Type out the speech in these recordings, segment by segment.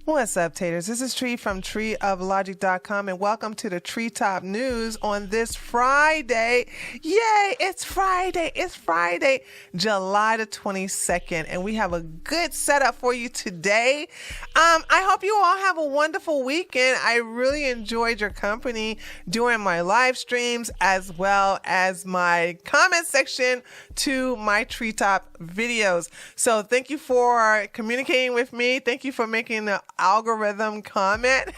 What's up, taters? This is Tree from treeoflogic.com, and welcome to the Treetop News on this Friday. Yay, it's Friday. It's Friday, July the 22nd, and we have a good setup for you today. I hope you all have a wonderful weekend. I really enjoyed your company during my live streams as well as my comment section to my Treetop videos. So thank you for communicating with me. Thank you for making the algorithm comment.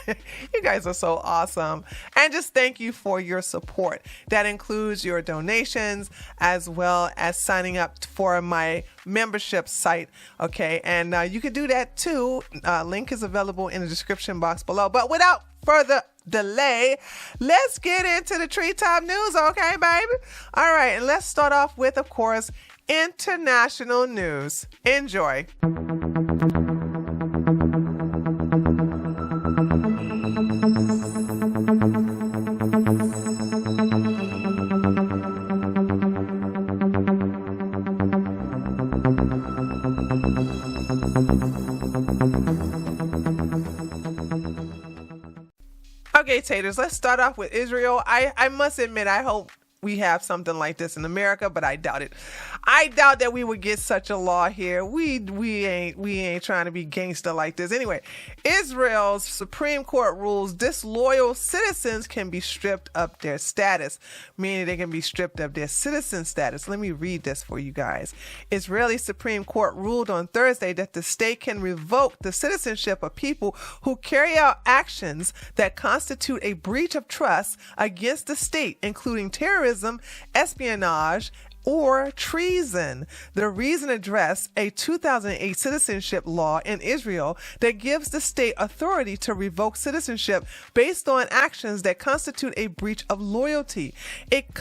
You guys are so awesome. And just thank you for your support. That includes your donations as well as signing up for my membership site. Okay. And you can do that too. Link is available in the description box below. But without further delay, let's get into the Treetop News. Okay, baby? All right. And let's start off with, of course, international news. Enjoy. Okay, taters, let's start off with Israel. I must admit, I hope we have something like this in America, but I doubt it. I doubt that we would get such a law here. We ain't trying to be gangster like this. Anyway, Israel's Supreme Court rules disloyal citizens can be stripped of their status, meaning they can be stripped of their citizen status. Let me read this for you guys. Israeli Supreme Court ruled on Thursday that the state can revoke the citizenship of people who carry out actions that constitute a breach of trust against the state, including terrorism, espionage, or treason. The reason addressed a 2008 citizenship law in Israel that gives the state authority to revoke citizenship based on actions that constitute a breach of loyalty. It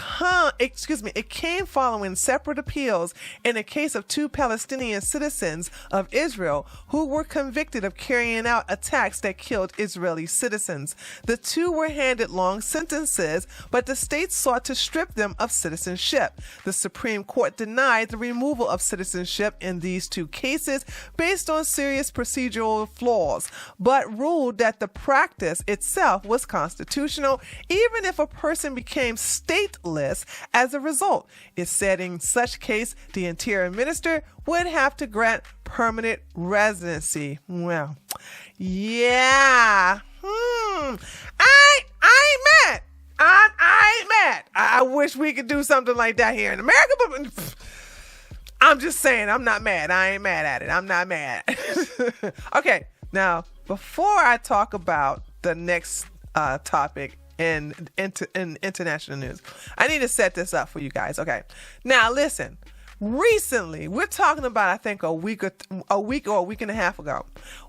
came following separate appeals in the case of two Palestinian citizens of Israel who were convicted of carrying out attacks that killed Israeli citizens. The two were handed long sentences, but the state sought to strip them of citizenship. The Supreme Court denied the removal of citizenship in these two cases based on serious procedural flaws, but ruled that the practice itself was constitutional, even if a person became stateless as a result. It said in such case, the Interior Minister would have to grant permanent residency. Well, yeah. I ain't mad. I ain't mad. I wish we could do something like that here in America, but I'm just saying, I'm not mad. I ain't mad at it. I'm not mad. Okay, now, before I talk about the next topic in international news, I need to set this up for you guys. Okay, now listen. Recently, we're talking about, I think, a week or a week and a half ago,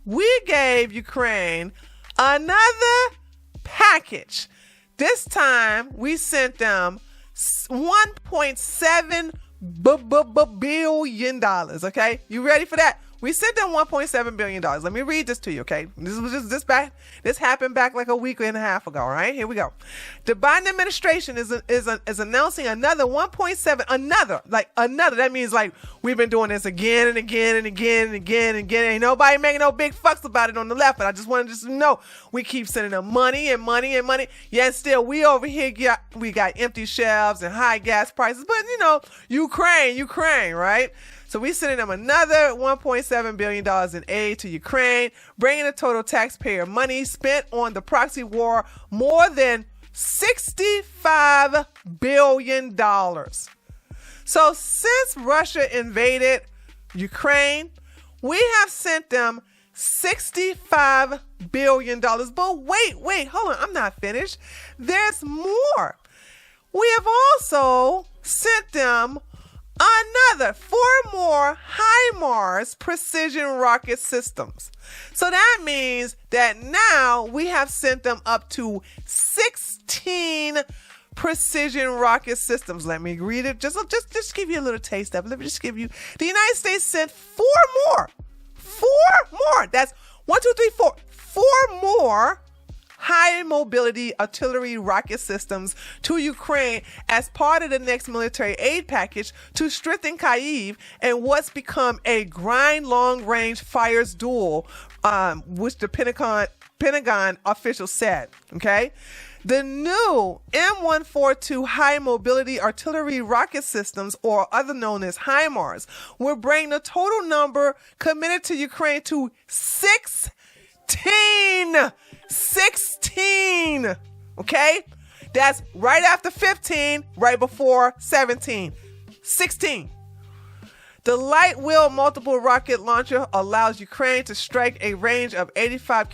we gave Ukraine another package. This time, we sent them $1.7 billion, okay? You ready for that? We sent them $1.7 billion. Let me read this to you, okay? This happened back like a week and a half ago, all right? Here we go. The Biden administration is announcing another 1.7, another. That means like we've been doing this again and again and again and again and again. Ain't nobody making no big fucks about it on the left, but I just wanted to know we keep sending them money and money and money. Yet still, we over here we got empty shelves and high gas prices, but you know, Ukraine, right? So we sending them another $1.7 billion in aid to Ukraine, bringing the total taxpayer money spent on the proxy war more than $65 billion. So since Russia invaded Ukraine, we have sent them $65 billion. But wait, hold on. I'm not finished. There's more. We have also sent them another 4 more HIMARS precision rocket systems. So that means that now we have sent them up to 16 precision rocket systems. Let me read it. Just give you a little taste of it. Let me just give you. The United States sent 4 more. 4 more. That's 1, 2, 3, 4. 4 more high mobility artillery rocket systems to Ukraine as part of the next military aid package to strengthen Kyiv and what's become a grind long-range fires duel, which the Pentagon official said. Okay. The new M142 high mobility artillery rocket systems, or other known as HIMARS, will bring the total number committed to Ukraine to 16. 16. Okay? That's right after 15, right before 17. 16. The light wheel multiple rocket launcher allows Ukraine to strike a range of 85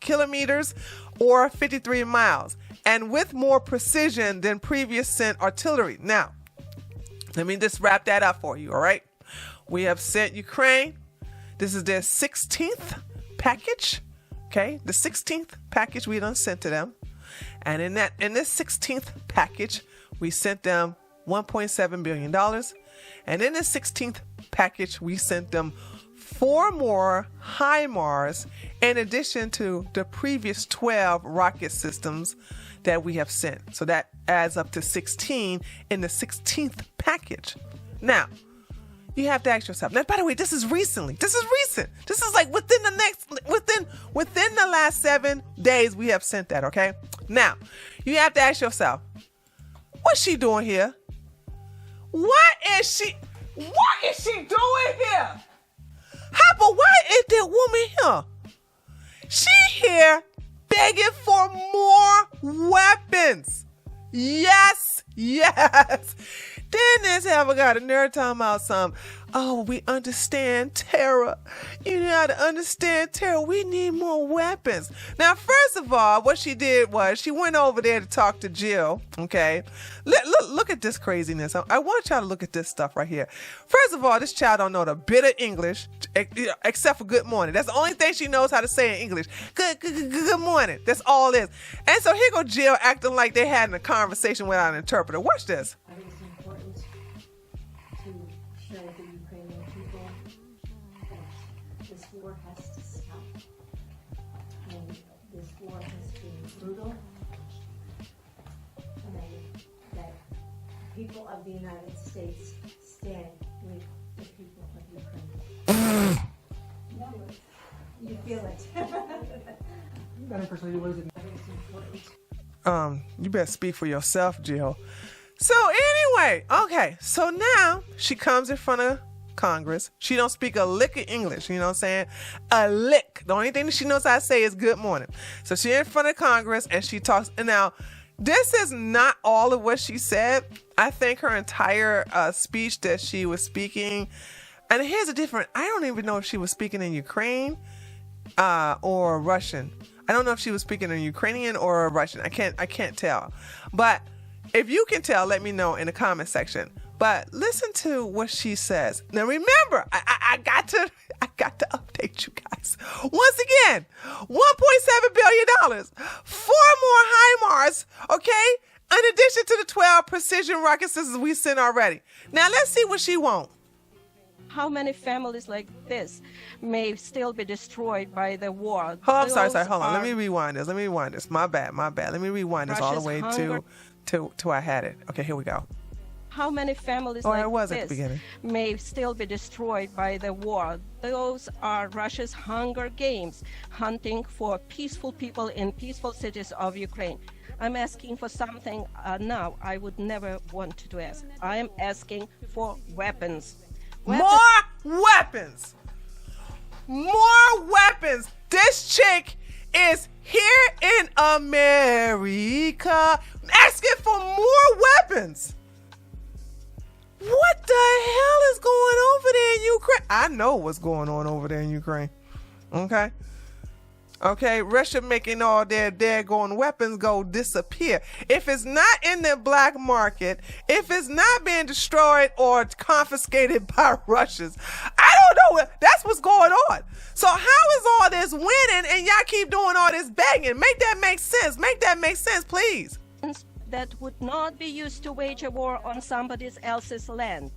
kilometers or 53 miles, and with more precision than previous sent artillery. Now, let me just wrap that up for you, all right? We have sent Ukraine. This is their 16th package, okay? The 16th package we done sent to them. And in this 16th package, we sent them $1.7 billion. And in the 16th package, we sent them 4 more HIMARS in addition to the previous 12 rocket systems that we have sent. So that adds up to 16 in the 16th package. Now, you have to ask yourself. Now, by the way, this is recent. This is like within the last 7 days we have sent that, okay? Now, you have to ask yourself, what's she doing here? What is she doing here? But why is that woman here? She here begging for more weapons. Yes. Then this ever got a nerd talking about something. Oh, we understand terror. You gotta understand terror. We need more weapons. Now, first of all, what she did was she went over there to talk to Jill. Okay, look at this craziness. I want y'all to look at this stuff right here. First of all, this child don't know the bit of English except for good morning. That's the only thing she knows how to say in English. Good morning. That's all it is. And so here go Jill acting like they had a conversation without an interpreter. Watch this. I think it's important to show the Ukrainian people that this war has to stop. And this war has been brutal. And that people of the United States stand with the people of Ukraine. You feel it. You better persuade what is it? I think it's important. You better speak for yourself, Jill. So anyway, okay, so now she comes in front of Congress. She don't speak a lick of English, you know what I'm saying? A lick. The only thing that she knows how to say is good morning. So she's in front of Congress and she talks. And now, this is not all of what she said. I think her entire speech that she was speaking, and here's a different, I don't even know if she was speaking in Ukraine or Russian. I don't know if she was speaking in Ukrainian or Russian. I can't tell. But if you can tell, let me know in the comment section. But listen to what she says. Now remember, I got to update you guys. Once again, $1.7 billion, 4 more HIMARS, okay? In addition to the 12 precision rocket systems we sent already. Now let's see what she wants. How many families like this may still be destroyed by the war? Oh, I'm sorry. Hold on. Let me rewind this. My bad. Let me rewind this all the way to I had it. Okay, here we go. How many families like this may still be destroyed by the war? Those are Russia's Hunger Games, hunting for peaceful people in peaceful cities of Ukraine. I'm asking for something now I would never want to ask. I am asking for weapons. More weapons. This chick is here in America asking for more weapons. What the hell is going on over there in Ukraine? I know what's going on over there in Ukraine. Okay, Russia making all their daggone weapons go disappear. If it's not in the black market, if it's not being destroyed or confiscated by Russians, I don't know. That's what's going on. So how is all this winning and y'all keep doing all this begging? Make that make sense. Make that make sense, please. That would not be used to wage a war on somebody else's land,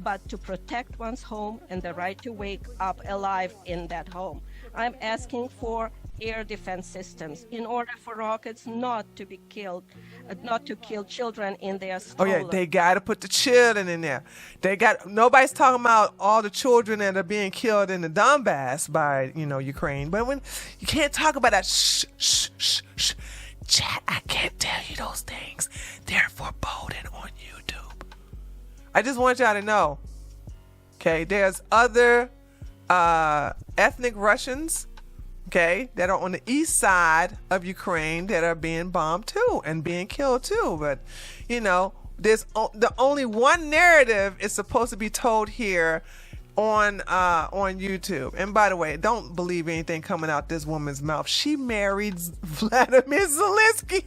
but to protect one's home and the right to wake up alive in that home. I'm asking for air defense systems in order for rockets not to kill children in their stroller. Oh yeah, they got to put the children in there. Nobody's talking about all the children that are being killed in the Donbass by, Ukraine. But when you can't talk about that, shh. Chat, I can't tell you those things. They're foreboding on YouTube. I just want y'all to know. Okay, there's other ethnic Russians, okay, that are on the east side of Ukraine that are being bombed too and being killed too. But, there's the only one narrative is supposed to be told here on YouTube. And by the way, don't believe anything coming out this woman's mouth. She married Vladimir Zelensky.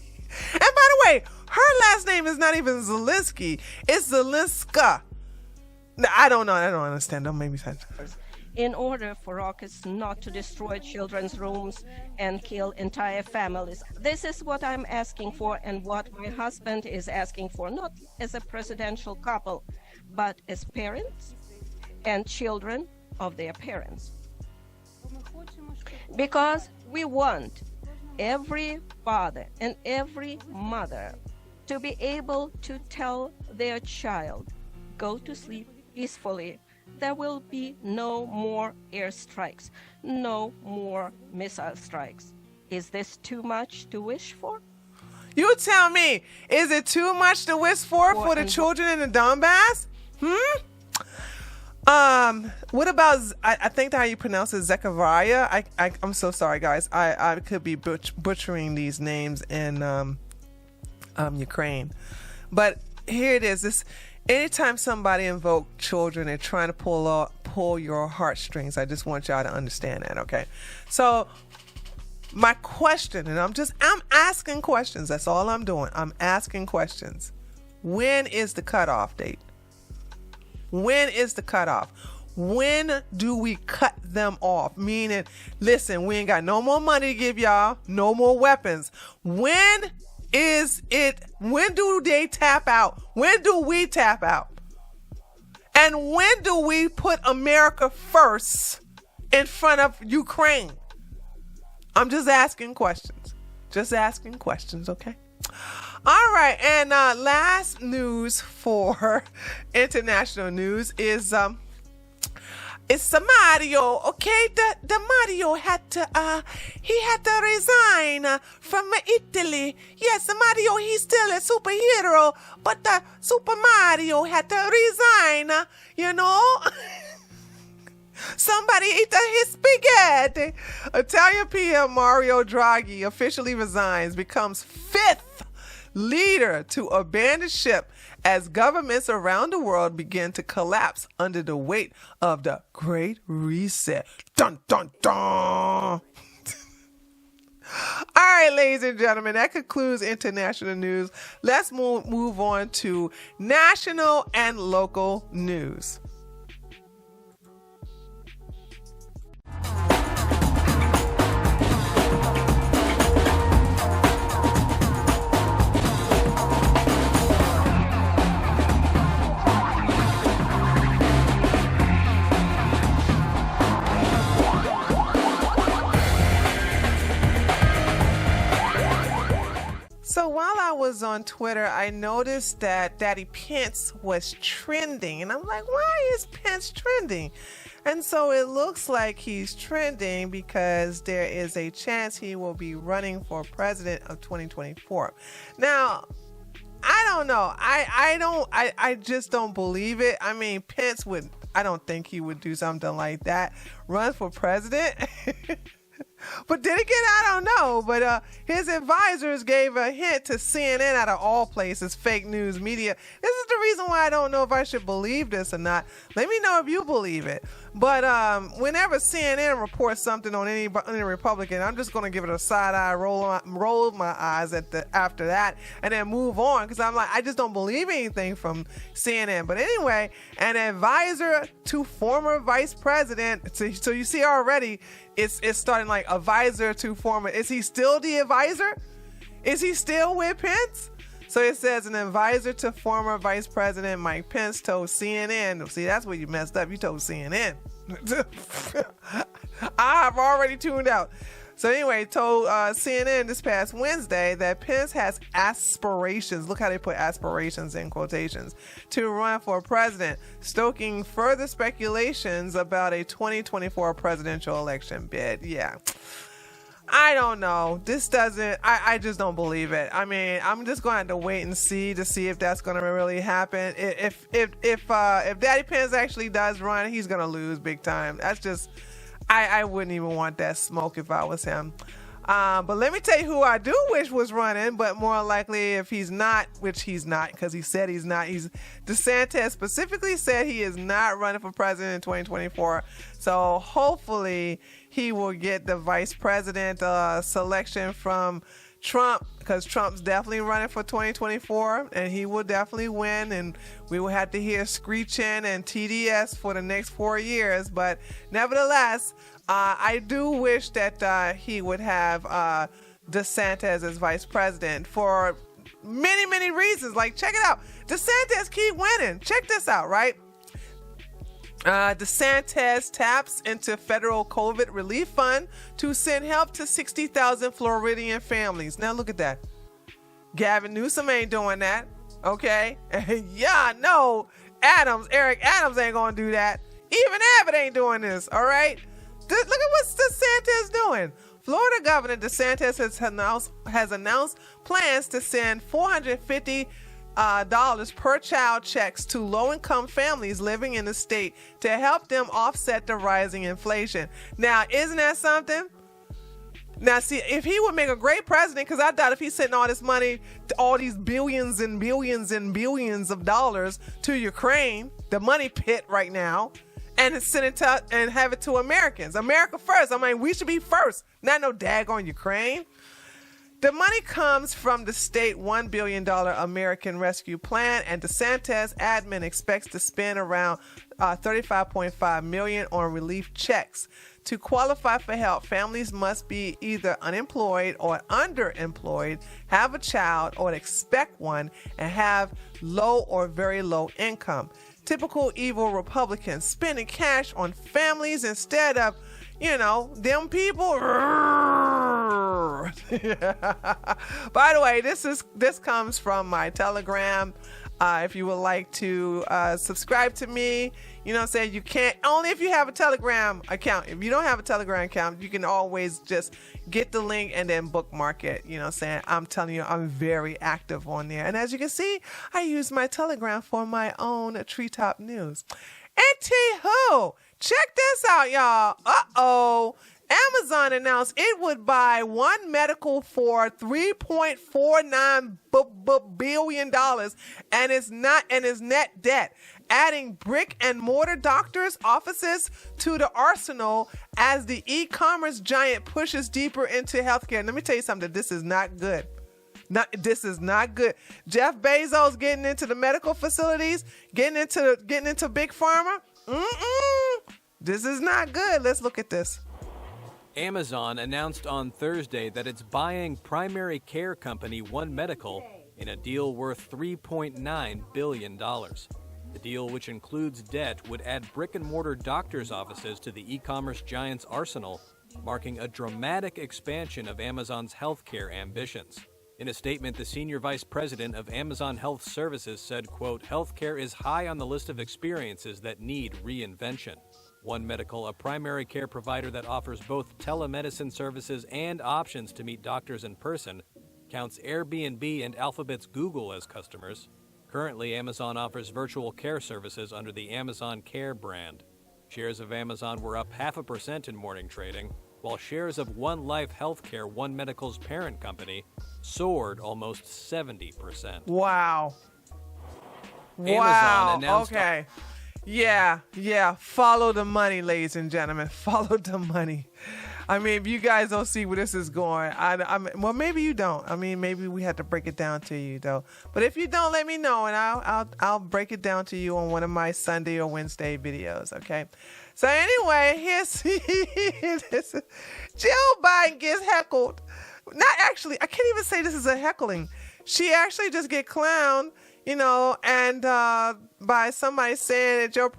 And by the way, her last name is not even Zelensky. It's Zelenska. I don't know. I don't understand. Don't make me say it. In order for rockets not to destroy children's rooms and kill entire families. This is what I'm asking for and what my husband is asking for, not as a presidential couple, but as parents and children of their parents. Because we want every father and every mother to be able to tell their child, go to sleep peacefully. There will be no more airstrikes, no more missile strikes. Is this too much to wish for? You tell me, is it too much to wish for the children in the Donbass? What about, I think how you pronounce it, Zechariah? I'm so sorry, guys. I could be butchering these names in Ukraine. But here it is. Anytime somebody invoke children, they're trying to pull your heartstrings. I just want y'all to understand that, okay? So my question, and I'm asking questions. That's all I'm doing. I'm asking questions. When is the cutoff date? When is the cutoff? When do we cut them off? Meaning, listen, we ain't got no more money to give y'all, no more weapons. When do they tap out? When do we tap out? And when do we put America first in front of Ukraine? I'm just asking questions. Just asking questions, okay? All right, and last news for international news is it's Mario, okay? The Mario had to resign from Italy. Yes, Mario, he's still a superhero, but the Super Mario had to resign, Somebody eat his spaghetti. Italian PM Mario Draghi officially resigns, becomes fifth leader to abandon ship as governments around the world begin to collapse under the weight of the Great Reset. Dun, dun, dun. All right, ladies and gentlemen, that concludes international news. Let's move on to national and local news. So while I was on Twitter, I noticed that Daddy Pence was trending. And I'm like, why is Pence trending? And so it looks like he's trending because there is a chance he will be running for president of 2024. Now, I don't know. I just don't believe it. I mean, I don't think he would do something like that. Run for president? But then again, I don't know. But his advisors gave a hint to CNN, out of all places, fake news media. This is the reason why I don't know if I should believe this or not. Let me know if you believe it. But whenever CNN reports something on any Republican, I'm just going to give it a side eye, roll my eyes after that, and then move on, because I'm like, I just don't believe anything from CNN. But anyway, an advisor to former vice president. So you see already, it's starting like advisor to former. Is he still the advisor? Is he still with Pence? So it says an advisor to former Vice President Mike Pence told CNN. See, that's where you messed up. You told CNN. I have already tuned out. So anyway, told CNN this past Wednesday that Pence has aspirations. Look how they put aspirations in quotations to run for president, stoking further speculations about a 2024 presidential election bid. Yeah. I don't know. This doesn't, I just don't believe it. I mean, I'm just going to have to wait and see to see if that's going to really happen. If Daddy Pence actually does run, he's going to lose big time. That's just, I wouldn't even want that smoke if I was him. But let me tell you who I do wish was running, but more likely if he's not, which he's not, because he said he's not. DeSantis specifically said he is not running for president in 2024. So hopefully he will get the vice president selection from Trump, because Trump's definitely running for 2024 and he will definitely win, and we will have to hear screeching and TDS for the next 4 years. But nevertheless, I do wish that he would have DeSantis as vice president for many, many reasons. Like, check it out. DeSantis keep winning. Check this out, right? DeSantis taps into federal COVID relief fund to send help to 60,000 Floridian families. Now look at that. Gavin Newsom ain't doing that. Okay. Yeah, no. Eric Adams ain't gonna do that. Even Abbott ain't doing this. All right. Look at what DeSantis doing. Florida Governor DeSantis has announced plans to send $450 per child checks to low-income families living in the state to help them offset the rising inflation. Now, isn't that something? Now, see, if he would make a great president, because I doubt if he's sending all this money, all these billions and billions and billions of dollars to Ukraine, the money pit right now, and send it to and have it to Americans. America first. I mean, we should be first, not no daggone Ukraine. The money comes from the state $1 billion American Rescue Plan, and DeSantis admin expects to spend around $35.5 million on relief checks. To qualify for help, families must be either unemployed or underemployed, have a child or expect one, and have low or very low income. Typical evil Republicans spending cash on families instead of, them people. By the way, this comes from my Telegram. If you would like to subscribe to me, you can't, only if you have a Telegram account. If you don't have a Telegram account, you can always just get the link and then bookmark it. I'm telling you, I'm very active on there. And as you can see, I use my Telegram for my own Treetop news. Anywho, check this out, y'all. Uh-oh. Amazon announced it would buy One Medical for $3.49 billion and its net debt, adding brick and mortar doctors' offices to the arsenal as the e-commerce giant pushes deeper into healthcare. Let me tell you something. This is not good. This is not good. Jeff Bezos getting into the medical facilities, getting into big pharma. This is not good. Let's look at this. Amazon announced on Thursday that it's buying primary care company One Medical in a deal worth $3.9 billion. The deal, which includes debt, would add brick-and-mortar doctors' offices to the e-commerce giant's arsenal, marking a dramatic expansion of Amazon's healthcare ambitions. In a statement, the senior vice president of Amazon Health Services said, quote, "Healthcare is high on the list of experiences that need reinvention." One Medical, a primary care provider that offers both telemedicine services and options to meet doctors in person, counts Airbnb and Alphabet's Google as customers. Currently, Amazon offers virtual care services under the Amazon Care brand. Shares of Amazon were up 0.5% in morning trading, while shares of One Life Healthcare, One Medical's parent company, soared almost 70%. Wow. Amazon announced okay. Yeah. Follow the money, ladies and gentlemen. Follow the money. I mean, if you guys don't see where this is going, well, maybe you don't. I mean, maybe we have to break it down to you, though. But if you don't, let me know, and I'll break it down to you on one of my Sunday or Wednesday videos. Okay. So anyway, here's Jill Biden gets heckled. Not actually. I can't even say this is a heckling. She actually just get clowned. And by somebody saying that your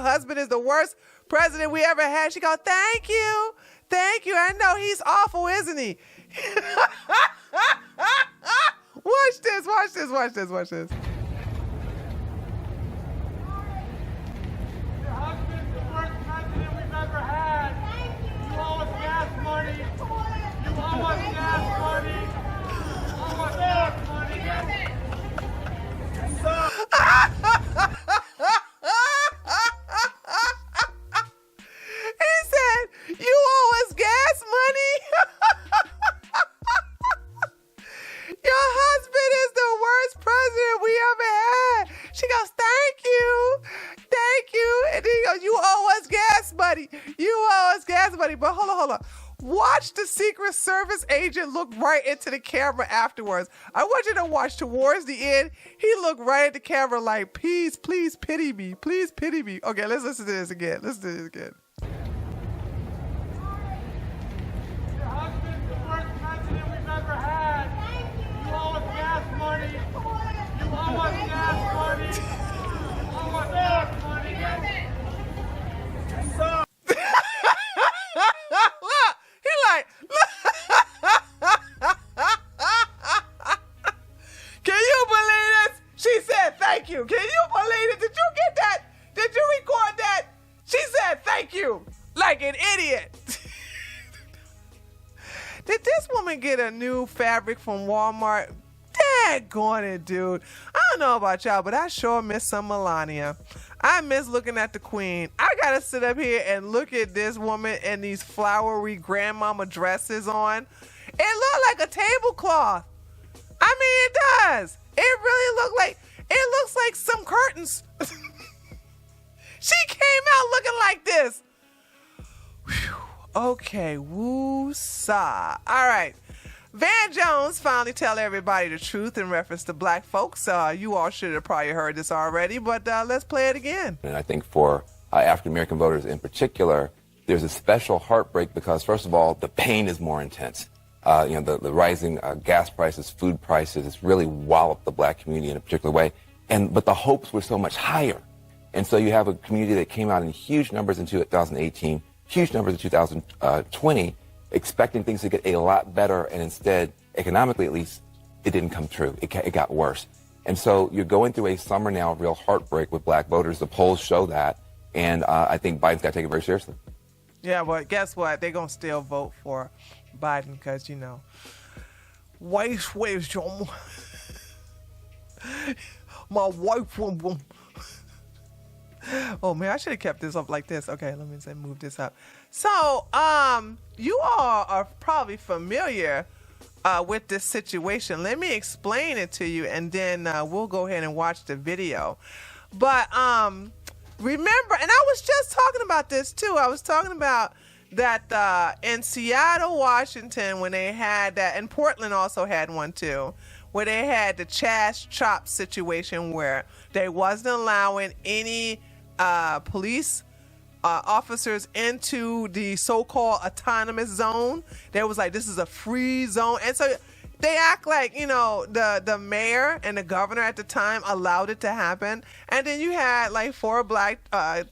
husband is the worst president we ever had. She go, thank you. Thank you. I know he's awful, isn't he? Watch this, watch this, watch this, watch this. Your husband's the worst president we've ever had. You owe us gas money. You owe us gas money. You owe us gas money. He said, you owe us gas money? Your husband is the worst president we ever had. She goes, thank you. Thank you. And then he goes, you owe us gas money. You owe us gas money. But hold on. Watch the Secret Service agent look right into the camera afterwards. I want you to watch towards the end. He looked right at the camera like, please pity me. Please pity me. Okay, let's listen to this again. Your husband's the worst president we've ever had. You owe us gas money. You owe us gas money. You owe us gas money. Look, he like, look. Can you believe this? She said, thank you. Can you believe it? Did you get that? Did you record that? She said, thank you. Like an idiot. Did this woman get a new fabric from Walmart? Daggone it, dude. I don't know about y'all, but I sure miss some Melania. I miss looking at the queen. I gotta sit up here and look at this woman in these flowery grandmama dresses on. It looked like a tablecloth. I mean, it does. It really looks like some curtains. She came out looking like this. Whew. Okay, woo-saw. All right. Van Jones finally tell everybody the truth in reference to black folks. You all should have probably heard this already, but let's play it again. And I think for African-American voters in particular, there's a special heartbreak because, first of all, the pain is more intense. The rising gas prices, food prices, it's really walloped the black community in a particular way. But the hopes were so much higher. And so you have a community that came out in huge numbers in 2018, huge numbers in 2020, expecting things to get a lot better, and instead, economically at least, it didn't come true. It got worse. And so you're going through a summer now of real heartbreak with black voters. The polls show that, and I think Biden's got to take it very seriously. Yeah, but guess what? They're going to still vote for Biden because, where's your... My wife... Oh, man, I should have kept this up like this. Okay, let me move this up. So, you all are probably familiar with this situation. Let me explain it to you, and then we'll go ahead and watch the video. But remember, and I was just talking about this, too. I was talking about that in Seattle, Washington, when they had that, and Portland also had one, too, where they had the Chas Chop situation where they wasn't allowing any police officers into the so-called autonomous zone. They was like, this is a free zone. And so they act like, the mayor and the governor at the time allowed it to happen. And then you had like 4 black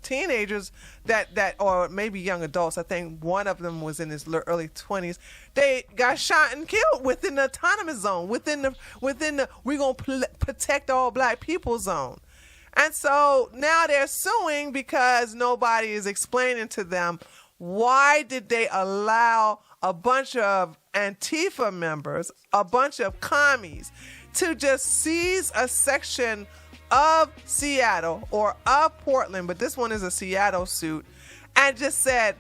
teenagers that or maybe young adults. I think one of them was in his early 20s. They got shot and killed within the autonomous zone, within the we're going to protect all black people zone. And so now they're suing because nobody is explaining to them why did they allow a bunch of Antifa members, a bunch of commies, to just seize a section of Seattle or of Portland, but this one is a Seattle suit, and just said,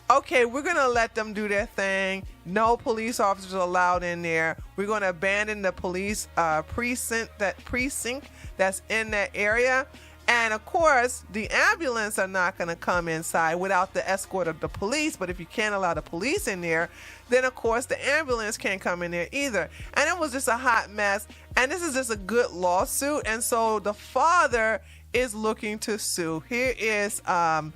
okay, we're going to let them do their thing. No police officers allowed in there. We're going to abandon the police precinct that's in that area. And of course, the ambulance are not going to come inside without the escort of the police. But if you can't allow the police in there, then of course the ambulance can't come in there either. And it was just a hot mess. And this is just a good lawsuit. And so the father is looking to sue. Here is a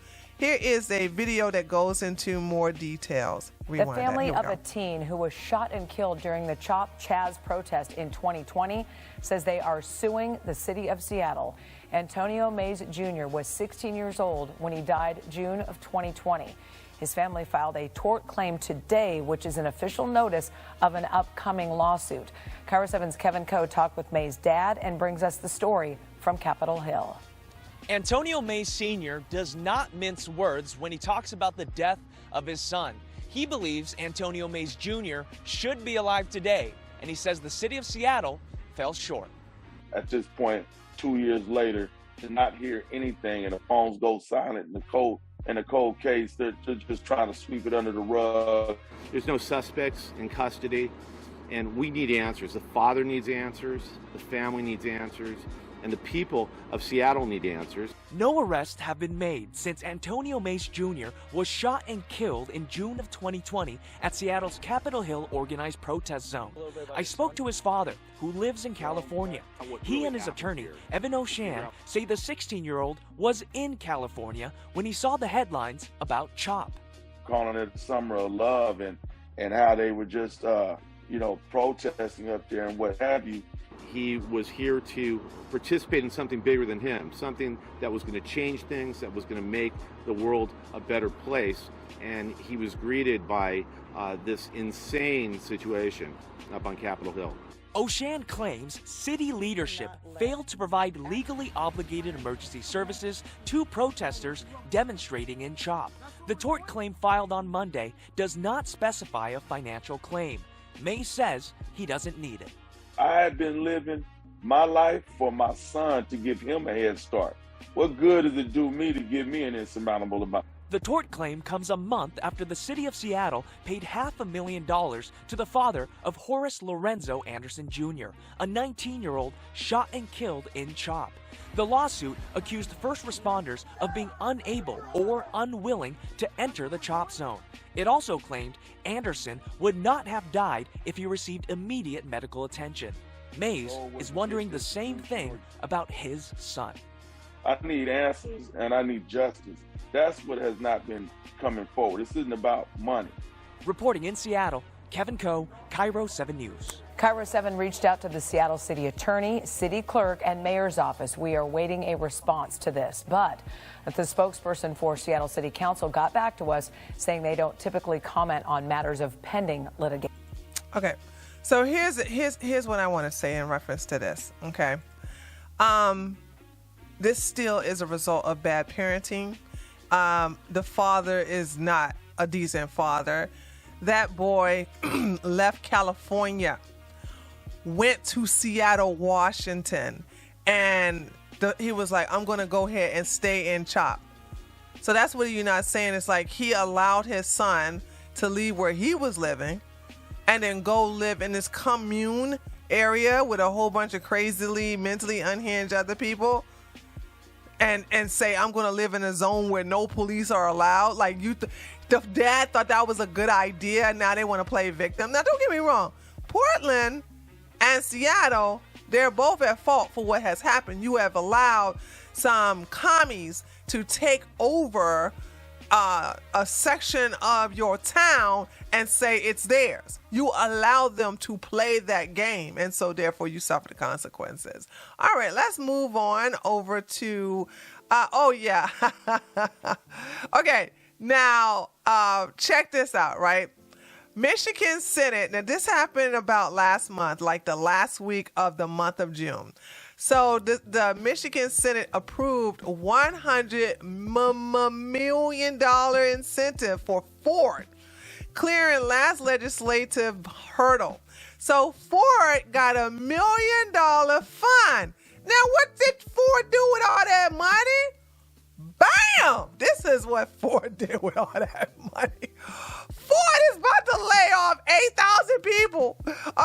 video that goes into more details. The family of a teen who was shot and killed during the Chop Chaz protest in 2020 says they are suing the city of Seattle. Antonio Mays Jr. was 16 years old when he died June of 2020. His family filed a tort claim today, which is an official notice of an upcoming lawsuit. KIRO 7's Kevin Coe talked with May's dad and brings us the story from Capitol Hill. Antonio May Sr. does not mince words when he talks about the death of his son. He believes Antonio Mays Jr. should be alive today, and he says the city of Seattle fell short. At this point, 2 years later, to not hear anything and the phones go silent in the cold case, they're just trying to sweep it under the rug. There's no suspects in custody, and we need answers. The father needs answers, the family needs answers, and the people of Seattle need answers. No arrests have been made since Antonio Mays Jr. was shot and killed in June of 2020 at Seattle's Capitol Hill organized protest zone. I spoke to his father, who lives in California. He and his attorney, Evan O'Shan, say the 16-year-old was in California when he saw the headlines about CHOP. Calling it the summer of love and how they were just, protesting up there and what have you. He was here to participate in something bigger than him, something that was going to change things, that was going to make the world a better place. And he was greeted by this insane situation up on Capitol Hill. O'Shan claims city leadership failed to provide legally obligated emergency services to protesters demonstrating in CHOP. The tort claim filed on Monday does not specify a financial claim. May says he doesn't need it. I had been living my life for my son to give him a head start. What good does it do me to give me an insurmountable amount? The tort claim comes a month after the city of Seattle paid $500,000 to the father of Horace Lorenzo Anderson Jr., a 19-year-old shot and killed in CHOP. The lawsuit accused first responders of being unable or unwilling to enter the CHOP zone. It also claimed Anderson would not have died if he received immediate medical attention. Mays is wondering the same thing about his son. I need answers and I need justice. That's what has not been coming forward. This isn't about money. Reporting in Seattle, Kevin Coe, KIRO 7 News. KIRO 7 reached out to the Seattle City Attorney, City Clerk, and Mayor's office. We are waiting a response to this. But the spokesperson for Seattle City Council got back to us saying they don't typically comment on matters of pending litigation. Okay, so here's what I want to say in reference to this. Okay, this still is a result of bad parenting. The father is not a decent father. That boy left California, went to Seattle, Washington, and he was like, I'm going to go ahead and stay in CHOP. So that's what you're not saying. It's like he allowed his son to leave where he was living and then go live in this commune area with a whole bunch of crazily, mentally unhinged other people and say, I'm going to live in a zone where no police are allowed. Like the dad thought that was a good idea. Now they want to play victim. Now, don't get me wrong. Portland and Seattle, they're both at fault for what has happened. You have allowed some commies to take over a section of your town and say it's theirs. You allow them to play that game, and so therefore you suffer the consequences. All right, let's move on over to okay, now check this out, right? Michigan Senate, now this happened about last month, like the last week of the month of June. So the Michigan Senate approved $100 million incentive for Ford, clearing last legislative hurdle. So Ford got $1 million fine. Now, what did Ford do with all that money? Bam! This is what Ford did with all that money. Ford is about to lay off 8,000 people,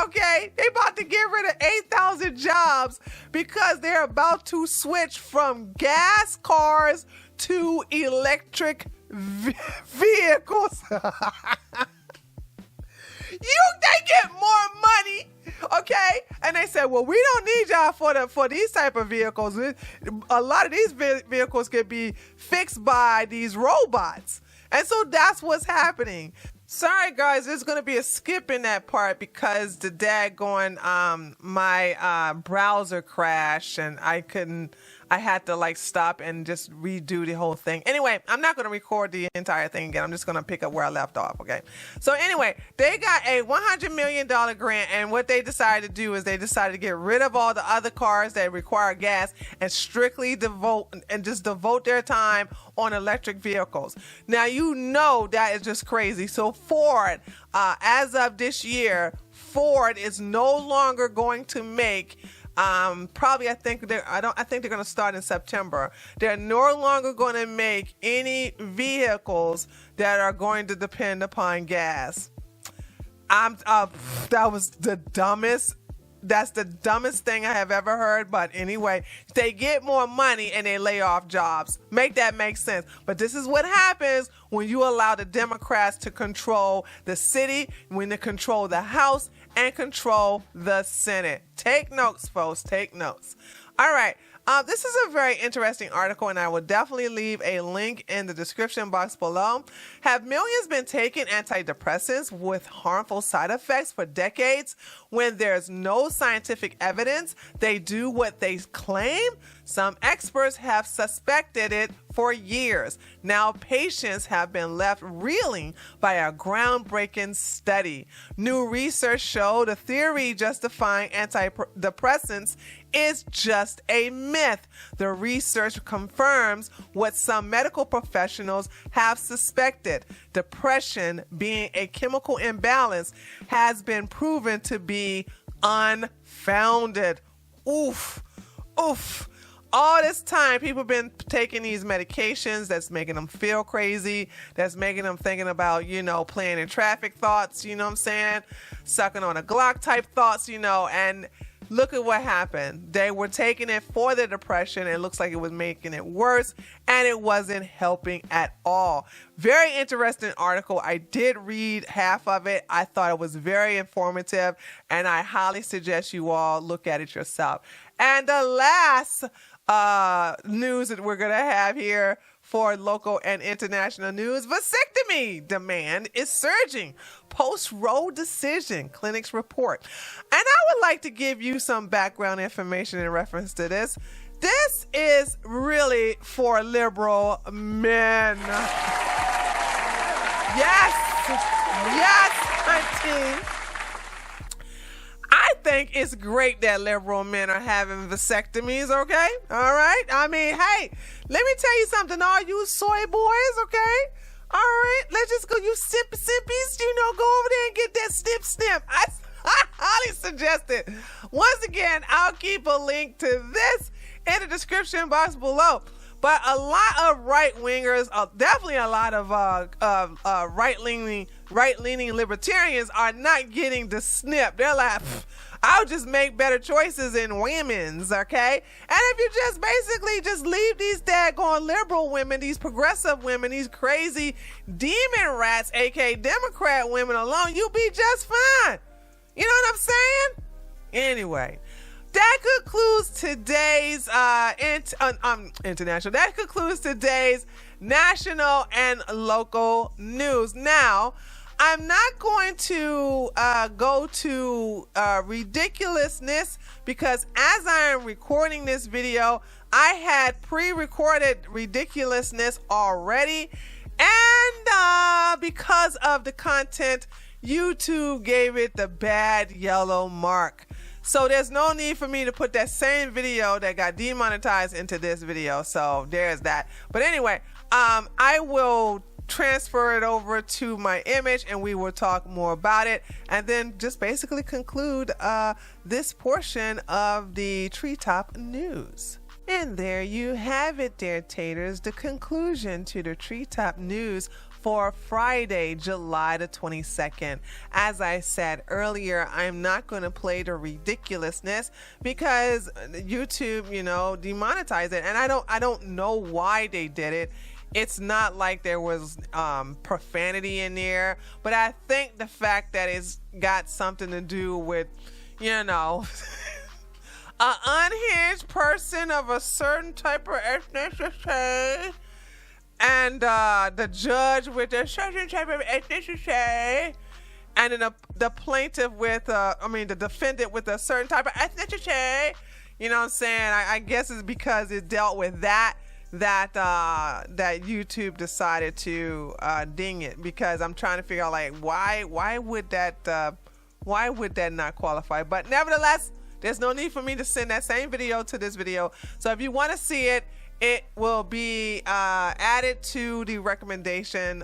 okay? They about to get rid of 8,000 jobs because they're about to switch from gas cars to electric vehicles. They get more money, okay? And they said, well, we don't need y'all for these type of vehicles. A lot of these vehicles can be fixed by these robots. And so that's what's happening. Sorry, guys, there's going to be a skip in that part because the daggone my browser crashed and I couldn't I had to like stop and just redo the whole thing. Anyway, I'm not going to record the entire thing again. I'm just going to pick up where I left off, okay? So anyway, they got a $100 million grant, and what they decided to do is they decided to get rid of all the other cars that require gas and strictly devote their time on electric vehicles. Now, you know that is just crazy. So Ford, as of this year, Ford is no longer going to make I think they're going to start in September. They're no longer going to make any vehicles that are going to depend upon gas. That was the dumbest. That's the dumbest thing I have ever heard. But anyway, they get more money and they lay off jobs. Make that make sense. But this is what happens when you allow the Democrats to control the city, when they control the House and control the Senate. Take notes, folks. Take notes. All right. This is a very interesting article, and I will definitely leave a link in the description box below. Have millions been taking antidepressants with harmful side effects for decades when there's no scientific evidence they do what they claim? Some experts have suspected it for years. Now patients have been left reeling by a groundbreaking study. New research showed the theory justifying antidepressants is just a myth. The research confirms what some medical professionals have suspected. Depression, being a chemical imbalance, has been proven to be unfounded. Oof. Oof. All this time, people have been taking these medications that's making them feel crazy, that's making them thinking about, playing in traffic thoughts, you know what I'm saying? Sucking on a Glock type thoughts, and look at what happened. They were taking it for the depression. It looks like it was making it worse, and it wasn't helping at all. Very interesting article. I did read half of it. I thought it was very informative, and I highly suggest you all look at it yourself. And the last news that we're going to have here for local and international news: vasectomy demand is surging post-Roe decision, clinics report. And I would like to give you some background information in reference to this. This is really for liberal men. Yes, hunting. I think it's great that liberal men are having vasectomies, okay? All right? I mean, hey, let me tell you something, all you soy boys, okay? All right, let's just go, you simpies, go over there and get that snip. I highly suggest it. Once again, I'll keep a link to this in the description box below. But a lot of right-wingers, definitely a lot of right-leaning libertarians are not getting the snip. They're like, I'll just make better choices in women's, okay? And if you just basically just leave these daggone liberal women, these progressive women, these crazy demon rats, aka Democrat women alone, you'll be just fine. You know what I'm saying? Anyway, that concludes today's international. That concludes today's national and local news. Now, I'm not going to go to ridiculousness, because as I am recording this video, I had pre-recorded ridiculousness already, and because of the content, YouTube gave it the bad yellow mark. So there's no need for me to put that same video that got demonetized into this video. So there's that. But anyway, I will transfer it over to my image and we will talk more about it, and then just basically conclude this portion of the Treetop news. And there you have it, dear taters, the conclusion to the Treetop news for Friday, July the 22nd. As I said earlier, I'm not going to play the ridiculousness because YouTube, demonetized it, and I don't know why they did it. It's not like there was profanity in there, but I think the fact that it's got something to do with, an unhinged person of a certain type of ethnicity, and the judge with a certain type of ethnicity, and then the plaintiff with, the defendant with a certain type of ethnicity. You know what I'm saying? I guess it's because it dealt with that YouTube decided to ding it, because I'm trying to figure out like why would that not qualify? But nevertheless, there's no need for me to send that same video to this video. So if you want to see it, it will be added to the recommendation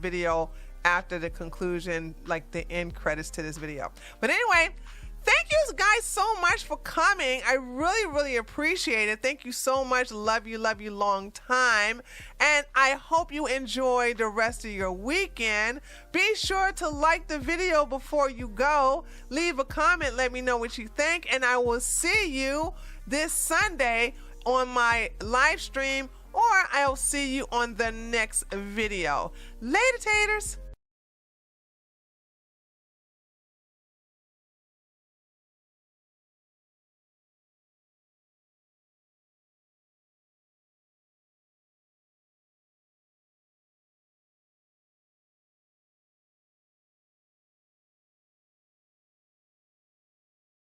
video after the conclusion, like the end credits to this video. But anyway, thank you guys so much for coming. I really, really appreciate it. Thank you so much. Love you long time. And I hope you enjoy the rest of your weekend. Be sure to like the video before you go. Leave a comment. Let me know what you think. And I will see you this Sunday on my live stream, or I'll see you on the next video. Later, taters.